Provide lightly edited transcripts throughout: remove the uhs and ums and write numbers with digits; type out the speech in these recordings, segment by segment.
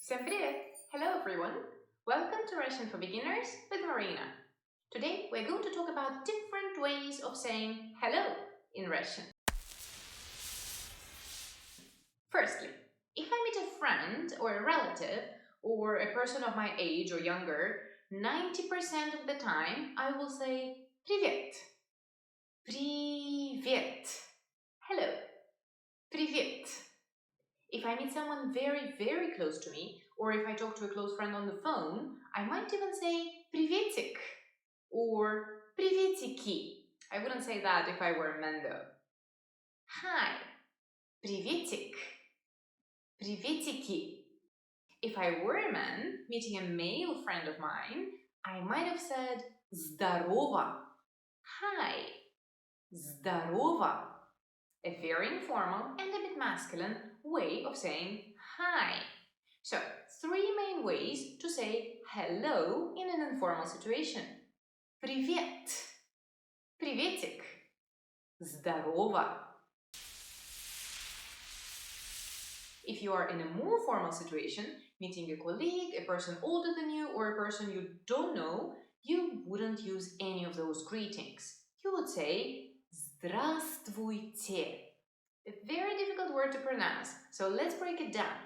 Всем привет! Hello everyone! Welcome to Russian for Beginners with Marina. Today we're going to talk about different ways of saying hello in Russian. Firstly, if I meet a friend or a relative or a person of my age or younger, 90% of the time I will say Привет. Привет. Hello. Привет. If I meet someone very, very close to me, or if I talk to a close friend on the phone, I might even say приветик or приветики. I wouldn't say that if I were a man though. Hi, приветик, приветики. If I were a man meeting a male friend of mine, I might have said здорово. Hi, здорово. A very informal and a bit masculine way of saying hi. So, three main ways to say hello in an informal situation. Привет. Приветик. Здорово. If you are in a more formal situation, meeting a colleague, a person older than you, or a person you don't know, you wouldn't use any of those greetings. You would say Здравствуйте. A very difficult word to pronounce, so let's break it down.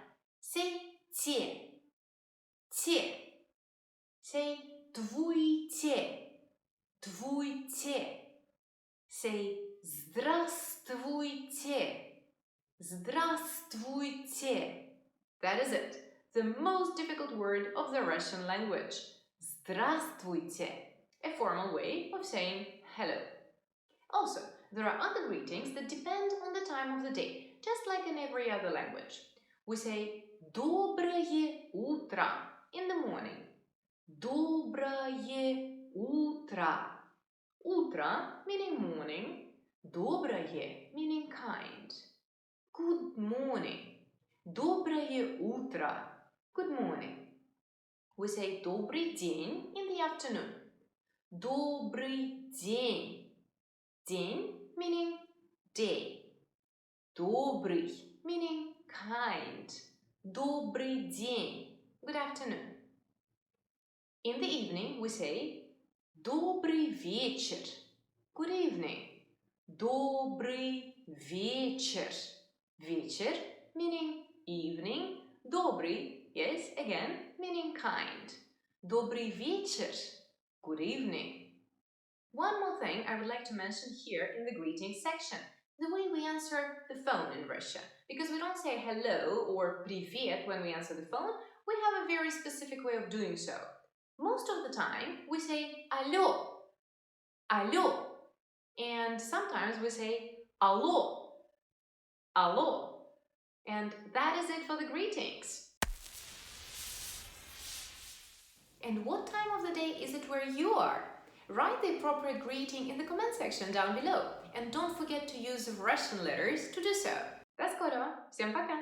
Say те. Те. Say твуйте. Твуйте. Say здравствуйте. Здравствуйте. That is it. The most difficult word of the Russian language. Здравствуйте. A formal way of saying hello. Also, there are other greetings that depend on the time of the day, just like in every other language. We say Доброе утро in the morning. Доброе утро. Утро meaning morning. Доброе meaning kind. Good morning. Доброе утро. Good morning. We say Добрый день in the afternoon. Добрый день. День meaning day. Добрый meaning kind. Добрый день. Good afternoon. In the evening we say Добрый вечер. Good evening. Добрый вечер. Вечер meaning evening. Добрый, yes, again, meaning kind. Добрый вечер. Good evening. One more thing I would like to mention here in the greetings section, the way we answer the phone in Russia. Because we don't say hello or привет when we answer the phone, we have a very specific way of doing so. Most of the time, we say алло, алло, and sometimes we say алло, алло. And that is it for the greetings. And what time of the day is it where you are? Write the appropriate greeting in the comment section down below. And don't forget to use Russian letters to do so. До скорого! Всем пока!